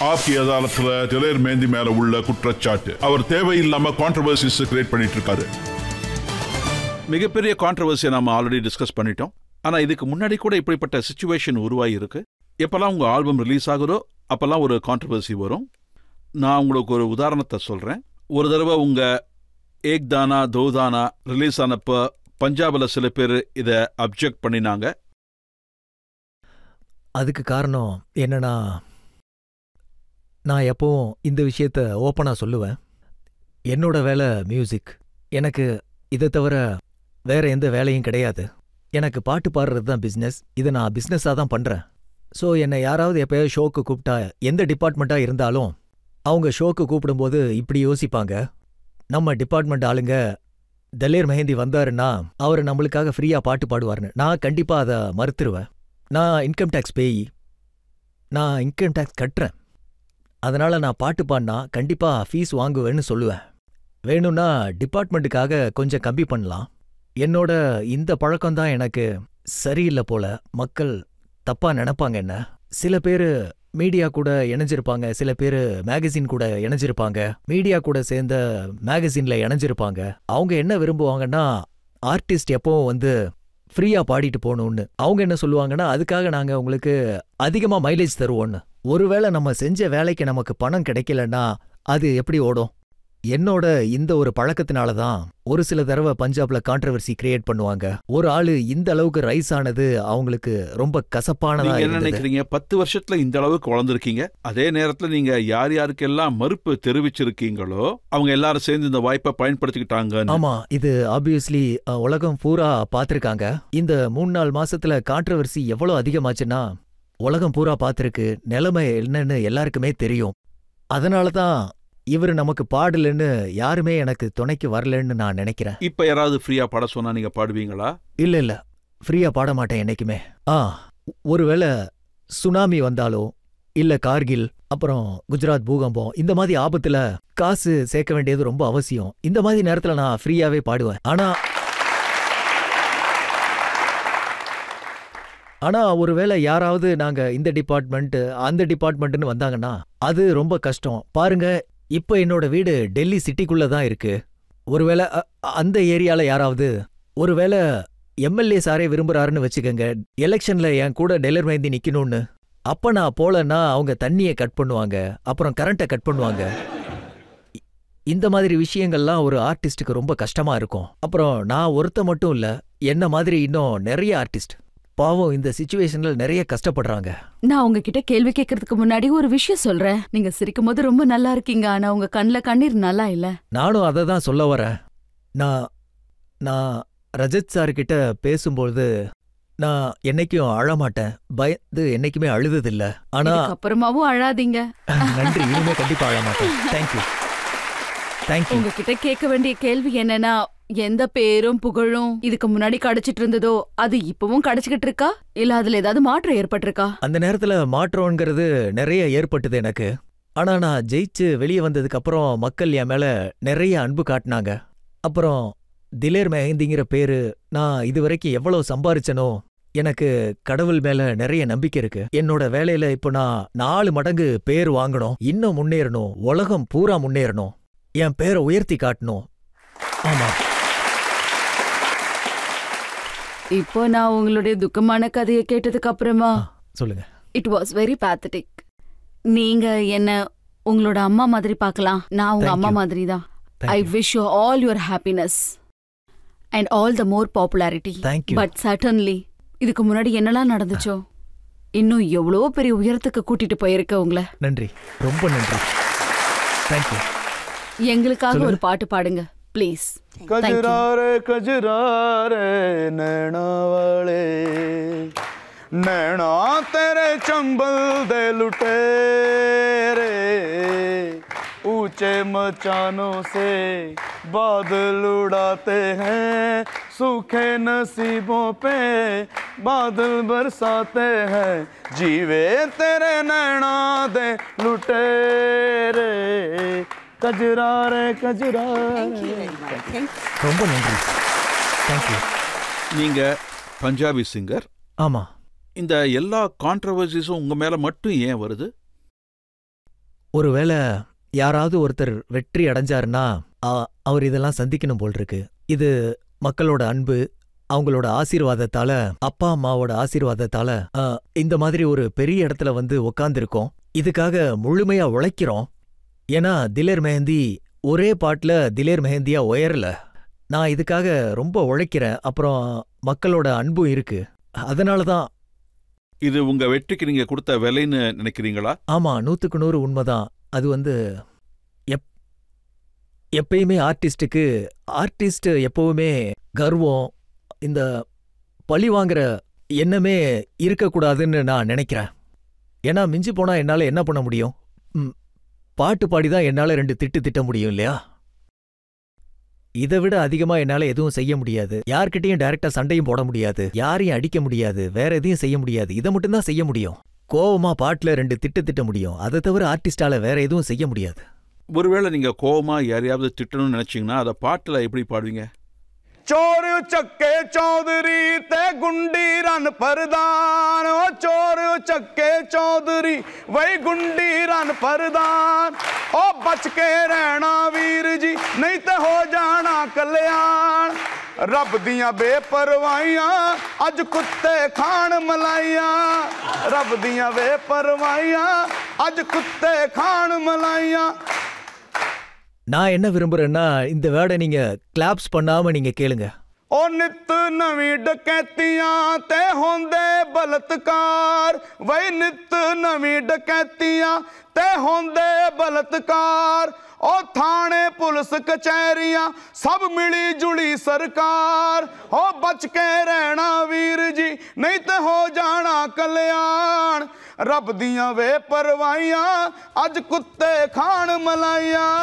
ஆப்கி அதாலத்துல திலேர் மெஹந்தி மேல உள்ள குற்றச்சாட்டு. அவர் தேவையில்லாம கான்ட்ரவர்சிஸ் கிரியேட் பண்ணிட்டு இருக்காரு. மிகப்பெரிய கான்ட்ரவர்சியை நாம ஆல்ரெடி டிஸ்கஸ் பண்ணிட்டோம். ஆனா இதுக்கு முன்னாடி கூட இப்படிப்பட்ட சிச்சுவேஷன் உருவாகி இருக்கு. எப்பெல்லாம் உங்க ஆல்பம் ரிலீஸ் ஆகுதோ அப்பெல்லாம் ஒரு கான்ட்ரவர்சி வரும். நான் உங்களுக்கு ஒரு உதாரணத்தை சொல்றேன். ஒரு தடவை உங்க ஏக் தானா தோ தானா ரிலீஸ் ஆனப்ப பஞ்சாப்ல சில பேர் இதை அப்ஜெக்ட் பண்ணினாங்க. அதுக்கு காரணம் என்னன்னா, நான் எப்பவும் இந்த விஷயத்த ஓப்பனா சொல்லுவேன். என்னோட வேலை மியூசிக். எனக்கு இதை தவிர வேற எந்த வேலையும் கிடையாது. எனக்கு பாட்டு பாடுறது தான் பிஸ்னஸ். இதை நான் பிஸ்னஸாக தான் பண்ணுறேன். ஸோ என்னை யாராவது எப்போயாவது ஷோக்கு கூப்பிட்டா, எந்த டிபார்ட்மெண்ட்டாக இருந்தாலும் அவங்க ஷோக்கு கூப்பிடும்போது இப்படி யோசிப்பாங்க, நம்ம டிபார்ட்மெண்ட் ஆளுங்க தலேர் மெஹந்தி வந்தாருன்னா அவர் நம்மளுக்காக ஃப்ரீயாக பாட்டு பாடுவார்னு. நான் கண்டிப்பாக அதை மறுத்துருவேன். நான் இன்கம் டேக்ஸ் பேயி, நான் இன்கம் டேக்ஸ் கட்டுறேன். அதனால நான் பாட்டு பாடினா கண்டிப்பாக ஃபீஸ் வாங்குவேன்னு சொல்லுவேன். வேணும்னா டிபார்ட்மெண்ட்டுக்காக கொஞ்சம் கம்மி பண்ணலாம். என்னோட இந்த பழக்கம்தான் எனக்கு சரியில்லை போல. மக்கள் தப்பா நினைப்பாங்க என்ன. சில பேர் மீடியா கூட இணைஞ்சிருப்பாங்க, சில பேர் மேகசின் கூட இணைஞ்சிருப்பாங்க, மீடியா கூட சேர்ந்த மேகசின்ல இணைஞ்சிருப்பாங்க. அவங்க என்ன விரும்புவாங்கன்னா, ஆர்டிஸ்ட் எப்பவும் ஃப்ரீயா பாடிட்டு போகணும்னு. அவங்க என்ன சொல்லுவாங்கன்னா, அதுக்காக நாங்க உங்களுக்கு அதிகமா மைலேஜ் தருவோம்னு. ஒருவேளை நம்ம செஞ்ச வேலைக்கு நமக்கு பணம் கிடைக்கலன்னா அது எப்படி ஓடும்? என்னோட இந்த ஒரு பழக்கத்தினால தான் ஒரு சில தடவை பஞ்சாப்ல கான்ட்ரவர்சி கிரியேட் பண்ணுவாங்க. ஒரு ஆளு இந்த அளவுக்கு ரைஸ் ஆனது அவங்களுக்கு ரொம்ப கசப்பானதா. என்ன நினைக்கிறீங்க? 10 வருஷத்துல இந்த அளவுக்கு வளர்ந்துருக்கீங்க. அதே நேரத்துல நீங்க யார் யாருக்கெல்லாம் மறுப்பு தெரிவிச்சிருக்கீங்களோ அவங்க எல்லாரும் சேர்ந்து இந்த வாய்ப்பை பயன்படுத்திக்கிட்டாங்க. ஆமா, இது ஆப்வியஸ்லி உலகம் பூரா பாத்திருக்காங்க. இந்த 3-4 மாசத்துல கான்ட்ரவர்சி எவ்வளவு அதிகமாச்சுன்னா உலகம் பூரா பாத்திருக்கு. நிலைமை என்னன்னு எல்லாருக்குமே தெரியும். அதனாலதான் இவரு நமக்கு பாடலன்னு யாருமே எனக்கு துணைக்கு வரலன்னு நான் நினைக்கிறேன். இப்ப யாராவது ஃப்ரீயா பாட சொன்னா நீங்க பாடுவீங்களா? இல்ல, ஃப்ரீயா பாட மாட்டேன் என்னைக்குமே. ஒருவேளை சுனாமி வந்தாலோ இல்ல கார்கில், அப்புறம் குஜராத் பூகம்பம், இந்த மாதிரி ஆபத்துல காசு சேர்க்க வேண்டியது ரொம்ப அவசியம். இந்த மாதிரி நேரத்துல நான் ஃப்ரீயாவே பாடுவேன். ஆனா ஒருவேளை யாராவது நாங்க இந்த டிபார்ட்மெண்ட் அந்த டிபார்ட்மெண்ட்னு வந்தாங்கன்னா அது ரொம்ப கஷ்டம். பாருங்க, இப்ப என்னோட வீடு டெல்லி சிட்டிக்குள்ள தான் இருக்கு. ஒருவேளை அந்த ஏரியால யாராவது, ஒருவேளை எம்எல்ஏ சாரே விரும்புறாருன்னு வச்சுக்கோங்க, எலெக்ஷன்ல என் கூட டெலர் மெஹந்தி நிக்கணும்னு. அப்ப நான் போலன்னா அவங்க தண்ணியை கட் பண்ணுவாங்க, அப்புறம் கரண்ட்டை கட் பண்ணுவாங்க. இந்த மாதிரி விஷயங்கள்லாம் ஒரு ஆர்டிஸ்டுக்கு ரொம்ப கஷ்டமா இருக்கும். அப்புறம் நான் ஒருத்த மட்டும் இல்ல, என்ன மாதிரி இன்னும் நிறைய ஆர்டிஸ்ட் பாவம் இந்த சிச்சுவேஷன்ல நிறைய கஷ்டப்படுறாங்க. நான் உங்ககிட்ட கேள்வி கேட்கறதுக்கு முன்னாடி ஒரு விஷயம் சொல்றேன். நீங்க சிரிக்கும் போது ரொம்ப நல்லா இருக்கீங்க, ஆனா உங்க கண்ணுல கண்ணீர் நல்லா இல்ல. நானும் அதை தான் சொல்ல வரேன். நான் ரஜத் சார் கிட்ட பேசும்போது நான் என்னைக்கும் அழமாட்டேன், பயந்து என்னைக்குமே அழுததில்ல. ஆனா அப்புறமாவும் அழாதீங்க. நன்றி, இனிமே கண்டிப்பா அழமாட்டேன். தேங்க்யூ. உங்ககிட்ட கேட்க வேண்டிய கேள்வி என்னன்னா, எந்த பேரும் புகழும் இதுக்கு முன்னாடி கிடைச்சிட்டு இருந்ததோ அது இப்பவும் கிடைச்சிக்கிட்டு இருக்கா, இல்ல அதுல ஏதாவது மாற்றம் ஏற்பட்டிருக்கா? அந்த நேரத்துல மாற்றம்ங்கிறது நிறைய ஏற்பட்டது எனக்கு. ஆனா நான் ஜெயிச்சு வெளியே வந்ததுக்கு அப்புறம் மக்கள் என் மேல நிறைய அன்பு காட்டினாங்க. அப்புறம் திலேர் மெஹந்திங்கிற பேரு, நான் இதுவரைக்கும் எவ்வளவு சம்பாரிச்சனோ எனக்கு கடவுள் மேல நிறைய நம்பிக்கை இருக்கு. என்னோட வேலையில இப்போ நான் 4 மடங்கு பேர் வாங்கணும், இன்னும் முன்னேறணும், உலகம் பூரா முன்னேறணும், என் பேரை உயர்த்தி காட்டணும். ஆமா, இப்போ நான் உங்களுடைய துக்கமான கதையை கேட்டதுக்கு அப்புறமா சொல்லுங்க. It was very pathetic. நீங்க என்ன உங்களோட அம்மா மாதிரி பார்க்கலாம், நான் உங்க அம்மா மாதிரி தான். I wish you all your happiness and all the more popularity. But certainly இதுக்கு முன்னாடி என்னெல்லாம் நடந்துச்சோ இன்னும் எவ்வளோ பெரிய உயரத்துக்கு கூட்டிட்டு போயிருக்க உங்களை. நன்றி, ரொம்ப நன்றி. தேங்க்யூ. எங்களுக்காக ஒரு பாட்டு பாடுங்க ப்ளீஸ். கஜராரே கஜராரே நैना वाले नैना तेरे चंबल दे लुटेरे, ऊंचे मचानों से बादल उड़ाते हैं, सूखे नसीबों पे बादल बरसाते हैं, जीवे तेरे नैना दे लुटेरे, கஜராரே கஜராரே. ரொம்ப நன்றி. தேங்க்யூ. நீங்க பஞ்சாபி சிங்கர். ஆமா. இந்த எல்லா கான்ட்ரவர்சிஸும் உங்க மேல மட்டும் ஏன் வருது? ஒருவேளை யாராவது ஒருத்தர் வெற்றி அடைஞ்சாருன்னா அவர் இதெல்லாம் சந்திக்கணும் போல் இருக்கு. இது மக்களோட அன்பு, அவங்களோட ஆசீர்வாதத்தால, அப்பா அம்மாவோட ஆசீர்வாதத்தால இந்த மாதிரி ஒரு பெரிய இடத்துல வந்து உக்காந்துருக்கோம். இதுக்காக முழுமையா உழைக்கிறோம். ஏன்னா திலேர் மெஹந்தி ஒரே பாட்டுல திலேர் மெஹந்தியா உயரல. நான் இதுக்காக ரொம்ப உழைக்கிறேன். அப்புறம் மக்களோட அன்பும் இருக்கு. அதனாலதான். இது உங்க வெற்றிக்கு நீங்க கொடுத்த விலைன்னு நினைக்கிறீங்களா? ஆமா, 100க்கு 100 உண்மைதான். அது வந்து எப்பயுமே ஆர்டிஸ்ட் எப்பவுமே கர்வம், இந்த பழி வாங்குற எண்ணமே இருக்கக்கூடாதுன்னு நான் நினைக்கிறேன். ஏன்னா மிஞ்சி போனா என்னால என்ன பண்ண முடியும்? பாட்டு பாடிதான் என்னால 2 திட்ட முடியும் இல்லையா? இதை விட அதிகமா என்னால எதுவும் செய்ய முடியாது. யார்கிட்டயும் டைரக்டா சண்டையும் போட முடியாது, யாரையும் அடிக்க முடியாது, வேற எதையும் செய்ய முடியாது. இதை மட்டும்தான் செய்ய முடியும். கோவமா பாட்டுல 2 திட்ட முடியும். அதை தவிர ஆர்டிஸ்டால வேற எதுவும் செய்ய முடியாது. ஒருவேளை நீங்க கோவமா யாரையாவது திட்டணும்னு நினைச்சீங்கன்னா அதை பாட்டுல எப்படி பாடுவீங்க? चोर चक्के चौधरी ते गुंडी रन परदान, ओ चोर चक्के चौधरी वही गुंडी रन परदान, ओ बच के रहना वीर जी नहीं तो हो जाना कल्याण। रब दियां बेपरवाहियां अज कुत्ते खान मलाइयां, रब दियां बेपरवाहियां अज कुत्ते खान मलाइयां। நான் என்ன விரும்புறேன்னா இந்த வேர்டை நீங்க கிளாப்ஸ் பண்ணாம நீங்க கேளுங்க. ओ नित नवी डकैतियां ते होंदे बलात्कार, वही नित नवी डकैतियां ते होंदे बलात्कार, ओ थाने पुलिस कचहरियां सब मिली जुली सरकार, ओ बच के रहना वीर जी नहीं तो हो जाना कल्याण। रब दियां वे परवाहियां अज कुत्ते खान मलाइयां,